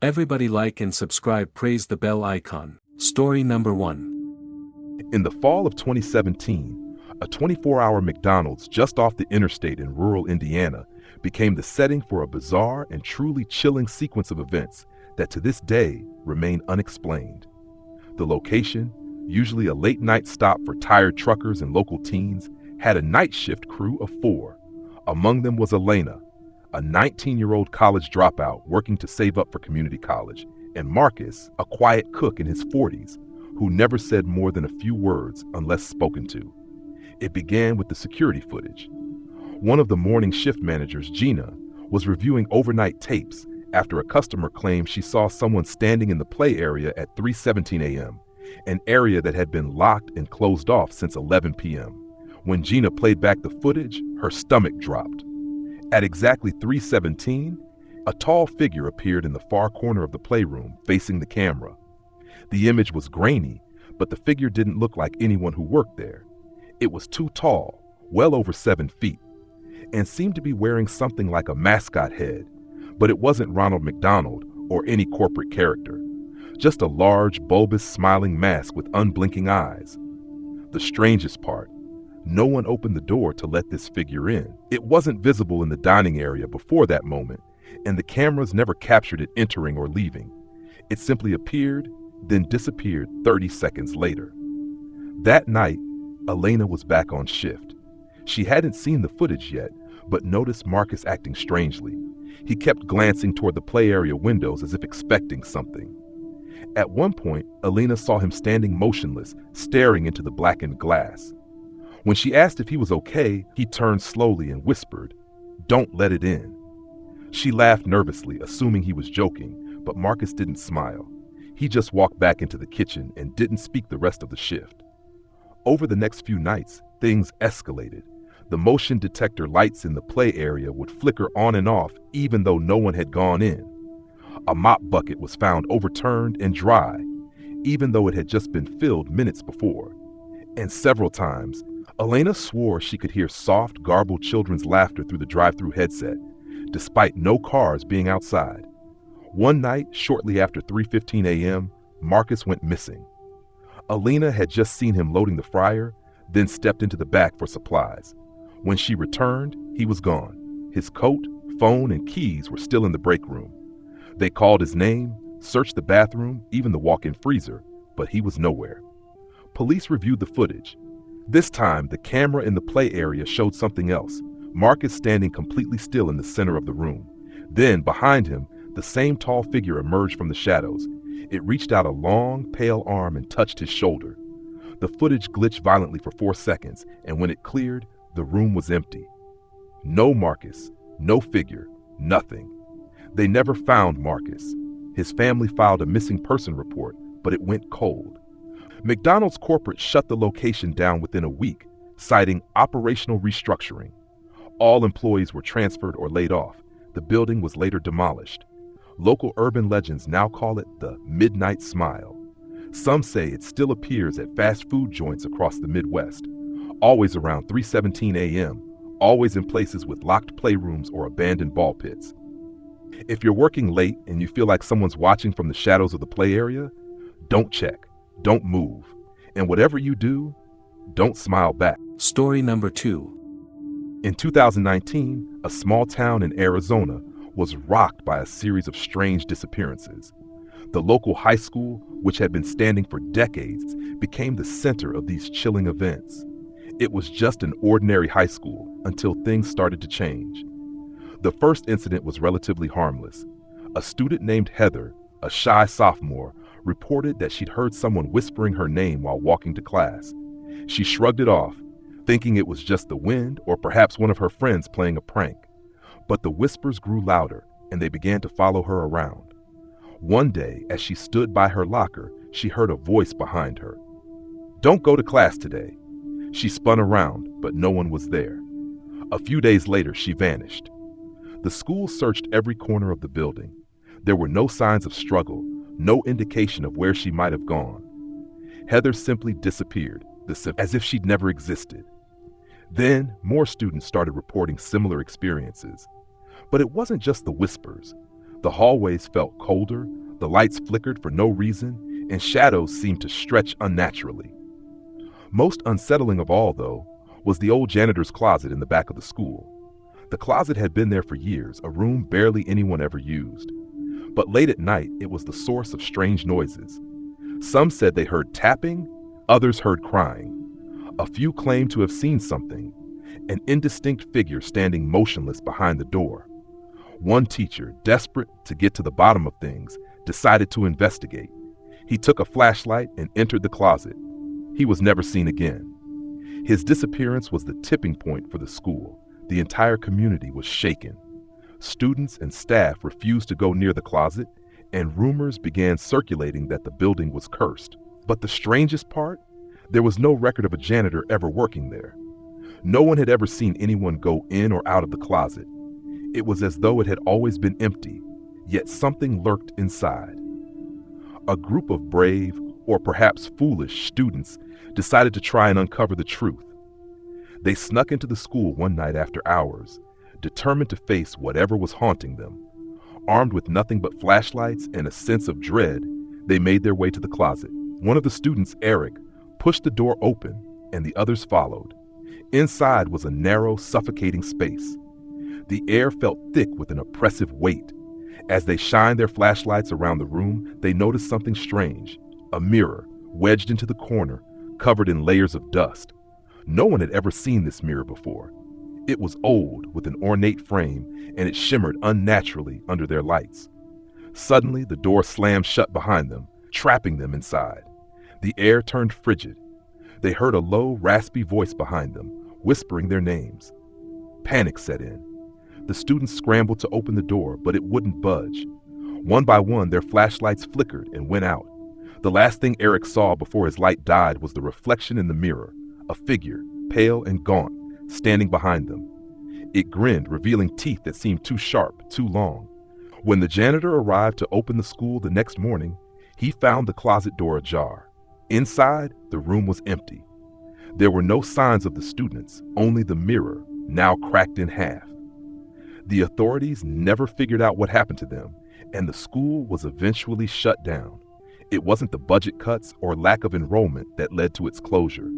Everybody like and subscribe, praise the bell icon. Story number 1. In the fall of 2017, a 24-hour McDonald's just off the interstate in rural Indiana became the setting for a bizarre and truly chilling sequence of events that to this day remain unexplained. The location, usually a late-night stop for tired truckers and local teens, had a night shift crew of 4. Among them was Elena, a 19-year-old college dropout working to save up for community college, and Marcus, a quiet cook in his 40s, who never said more than a few words unless spoken to. It began with the security footage. One of the morning shift managers, Gina, was reviewing overnight tapes after a customer claimed she saw someone standing in the play area at 3:17 a.m., an area that had been locked and closed off since 11 p.m. When Gina played back the footage, her stomach dropped. At exactly 3:17, a tall figure appeared in the far corner of the playroom, facing the camera. The image was grainy, but the figure didn't look like anyone who worked there. It was too tall, well over 7 feet, and seemed to be wearing something like a mascot head, but it wasn't Ronald McDonald or any corporate character. Just a large, bulbous, smiling mask with unblinking eyes. The strangest part, no one opened the door to let this figure in. It wasn't visible in the dining area before that moment, and the cameras never captured it entering or leaving. It simply appeared, then disappeared 30 seconds later. That night, Elena was back on shift. She hadn't seen the footage yet, but noticed Marcus acting strangely. He kept glancing toward the play area windows as if expecting something. At one point, Elena saw him standing motionless, staring into the blackened glass. When she asked if he was okay, he turned slowly and whispered, "Don't let it in." She laughed nervously, assuming he was joking, but Marcus didn't smile. He just walked back into the kitchen and didn't speak the rest of the shift. Over the next few nights, things escalated. The motion detector lights in the play area would flicker on and off even though no one had gone in. A mop bucket was found overturned and dry, even though it had just been filled minutes before. And several times, Elena swore she could hear soft, garbled children's laughter through the drive-thru headset, despite no cars being outside. One night, shortly after 3:15 a.m., Marcus went missing. Elena had just seen him loading the fryer, then stepped into the back for supplies. When she returned, he was gone. His coat, phone, and keys were still in the break room. They called his name, searched the bathroom, even the walk-in freezer, but he was nowhere. Police reviewed the footage. This time, the camera in the play area showed something else, Marcus standing completely still in the center of the room. Then, behind him, the same tall figure emerged from the shadows. It reached out a long, pale arm and touched his shoulder. The footage glitched violently for 4 seconds, and when it cleared, the room was empty. No Marcus, no figure, nothing. They never found Marcus. His family filed a missing person report, but it went cold. McDonald's corporate shut the location down within a week, citing operational restructuring. All employees were transferred or laid off. The building was later demolished. Local urban legends now call it the Midnight Smile. Some say it still appears at fast food joints across the Midwest, always around 3:17 a.m., always in places with locked playrooms or abandoned ball pits. If you're working late and you feel like someone's watching from the shadows of the play area, don't check, don't move, and whatever you do, don't smile back. Story number 2. In 2019, a small town in Arizona was rocked by a series of strange disappearances. The local high school, which had been standing for decades, became the center of these chilling events. It was just an ordinary high school until things started to change. The first incident was relatively harmless. A student named Heather, a shy sophomore, reported that she'd heard someone whispering her name while walking to class. She shrugged it off, thinking it was just the wind or perhaps one of her friends playing a prank. But the whispers grew louder, and they began to follow her around. One day, as she stood by her locker, she heard a voice behind her. "Don't go to class today." She spun around, but no one was there. A few days later, she vanished. The school searched every corner of the building. There were no signs of struggle, no indication of where she might have gone. Heather simply disappeared, as if she'd never existed. Then, more students started reporting similar experiences. But it wasn't just the whispers. The hallways felt colder, the lights flickered for no reason, and shadows seemed to stretch unnaturally. Most unsettling of all, though, was the old janitor's closet in the back of the school. The closet had been there for years, a room barely anyone ever used. But late at night, it was the source of strange noises. Some said they heard tapping, others heard crying. A few claimed to have seen something, an indistinct figure standing motionless behind the door. One teacher, desperate to get to the bottom of things, decided to investigate. He took a flashlight and entered the closet. He was never seen again. His disappearance was the tipping point for the school. The entire community was shaken. Students and staff refused to go near the closet, and rumors began circulating that the building was cursed. But the strangest part? There was no record of a janitor ever working there. No one had ever seen anyone go in or out of the closet. It was as though it had always been empty, yet something lurked inside. A group of brave, or perhaps foolish, students decided to try and uncover the truth. They snuck into the school one night after hours, determined to face whatever was haunting them. Armed with nothing but flashlights and a sense of dread, they made their way to the closet. One of the students, Eric, pushed the door open, and the others followed. Inside was a narrow, suffocating space. The air felt thick with an oppressive weight. As they shined their flashlights around the room, they noticed something strange. A mirror, wedged into the corner, covered in layers of dust. No one had ever seen this mirror before. It was old, with an ornate frame, and it shimmered unnaturally under their lights. Suddenly, the door slammed shut behind them, trapping them inside. The air turned frigid. They heard a low, raspy voice behind them, whispering their names. Panic set in. The students scrambled to open the door, but it wouldn't budge. One by one, their flashlights flickered and went out. The last thing Eric saw before his light died was the reflection in the mirror, a figure, pale and gaunt, standing behind them. It grinned, revealing teeth that seemed too sharp, too long. When the janitor arrived to open the school the next morning, he found the closet door ajar. Inside, the room was empty. There were no signs of the students, only the mirror, now cracked in half. The authorities never figured out what happened to them, and the school was eventually shut down. It wasn't the budget cuts or lack of enrollment that led to its closure.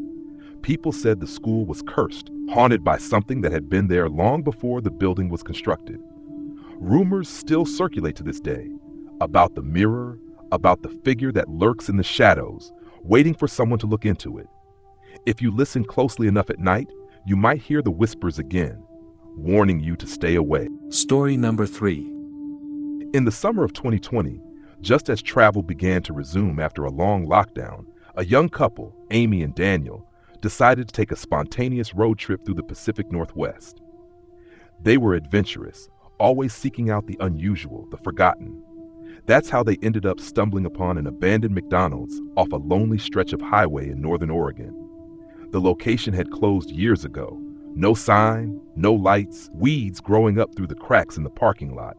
People said the school was cursed, haunted by something that had been there long before the building was constructed. Rumors still circulate to this day about the mirror, about the figure that lurks in the shadows, waiting for someone to look into it. If you listen closely enough at night, you might hear the whispers again, warning you to stay away. Story number 3. In the summer of 2020, just as travel began to resume after a long lockdown, a young couple, Amy and Daniel, decided to take a spontaneous road trip through the Pacific Northwest. They were adventurous, always seeking out the unusual, the forgotten. That's how they ended up stumbling upon an abandoned McDonald's off a lonely stretch of highway in northern Oregon. The location had closed years ago. No sign, no lights, weeds growing up through the cracks in the parking lot.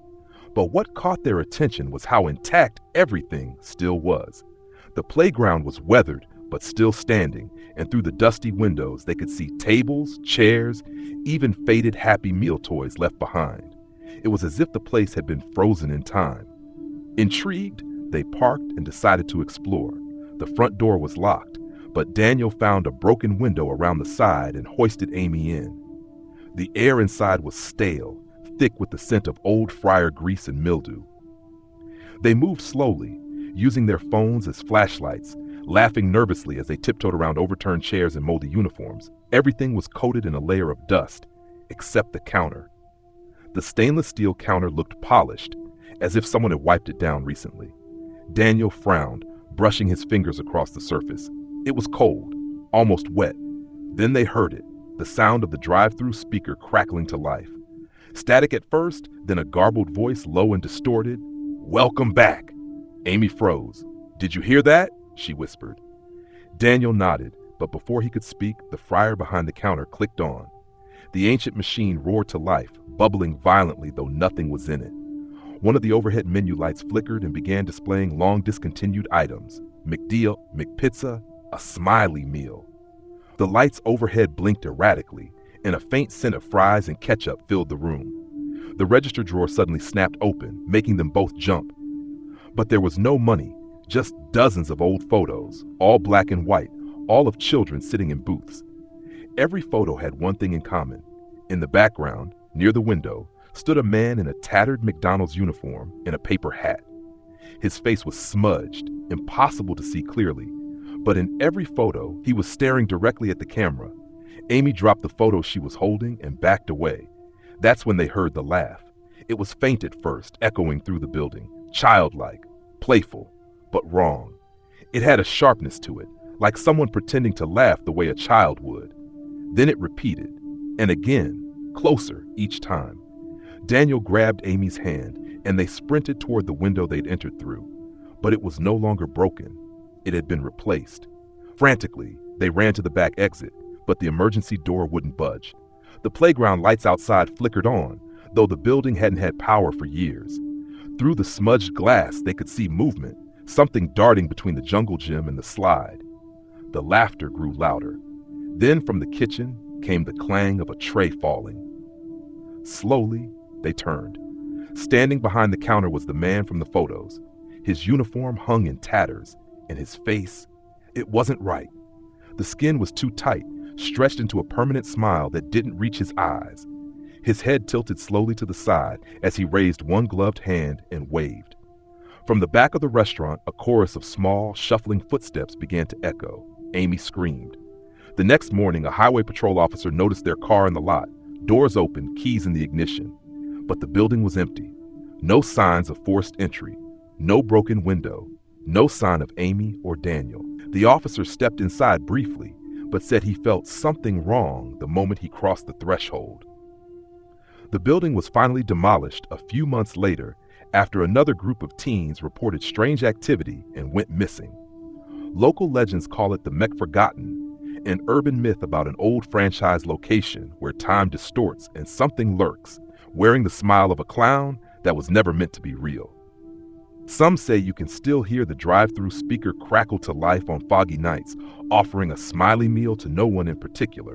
But what caught their attention was how intact everything still was. The playground was weathered, but still standing, and through the dusty windows they could see tables, chairs, even faded Happy Meal toys left behind. It was as if the place had been frozen in time. Intrigued, they parked and decided to explore. The front door was locked, but Daniel found a broken window around the side and hoisted Amy in. The air inside was stale, thick with the scent of old fryer grease and mildew. They moved slowly, using their phones as flashlights, laughing nervously as they tiptoed around overturned chairs and moldy uniforms. Everything was coated in a layer of dust, except the counter. The stainless steel counter looked polished, as if someone had wiped it down recently. Daniel frowned, brushing his fingers across the surface. It was cold, almost wet. Then they heard it, the sound of the drive-through speaker crackling to life. Static at first, then a garbled voice, low and distorted. "Welcome back." Amy froze. "Did you hear that?" she whispered. Daniel nodded, but before he could speak, the fryer behind the counter clicked on. The ancient machine roared to life, bubbling violently though nothing was in it. One of the overhead menu lights flickered and began displaying long discontinued items. McDeal, McPizza, a smiley meal. The lights overhead blinked erratically, and a faint scent of fries and ketchup filled the room. The register drawer suddenly snapped open, making them both jump. But there was no money, just dozens of old photos, all black and white, all of children sitting in booths. Every photo had one thing in common. In the background, near the window, stood a man in a tattered McDonald's uniform and a paper hat. His face was smudged, impossible to see clearly, but in every photo, he was staring directly at the camera. Amy dropped the photo she was holding and backed away. That's when they heard the laugh. It was faint at first, echoing through the building, childlike, playful, but wrong. It had a sharpness to it, like someone pretending to laugh the way a child would. Then it repeated, and again, closer each time. Daniel grabbed Amy's hand, and they sprinted toward the window they'd entered through. But it was no longer broken. It had been replaced. Frantically, they ran to the back exit, but the emergency door wouldn't budge. The playground lights outside flickered on, though the building hadn't had power for years. Through the smudged glass, they could see movement, something darting between the jungle gym and the slide. The laughter grew louder. Then from the kitchen came the clang of a tray falling. Slowly, they turned. Standing behind the counter was the man from the photos. His uniform hung in tatters, and his face, it wasn't right. The skin was too tight, stretched into a permanent smile that didn't reach his eyes. His head tilted slowly to the side as he raised one gloved hand and waved. From the back of the restaurant, a chorus of small, shuffling footsteps began to echo. Amy screamed. The next morning, a highway patrol officer noticed their car in the lot, doors open, keys in the ignition. But the building was empty. No signs of forced entry, no broken window, no sign of Amy or Daniel. The officer stepped inside briefly, but said he felt something wrong the moment he crossed the threshold. The building was finally demolished a few months later after another group of teens reported strange activity and went missing. Local legends call it the McForgotten, an urban myth about an old franchise location where time distorts and something lurks, wearing the smile of a clown that was never meant to be real. Some say you can still hear the drive-through speaker crackle to life on foggy nights, offering a smiley meal to no one in particular.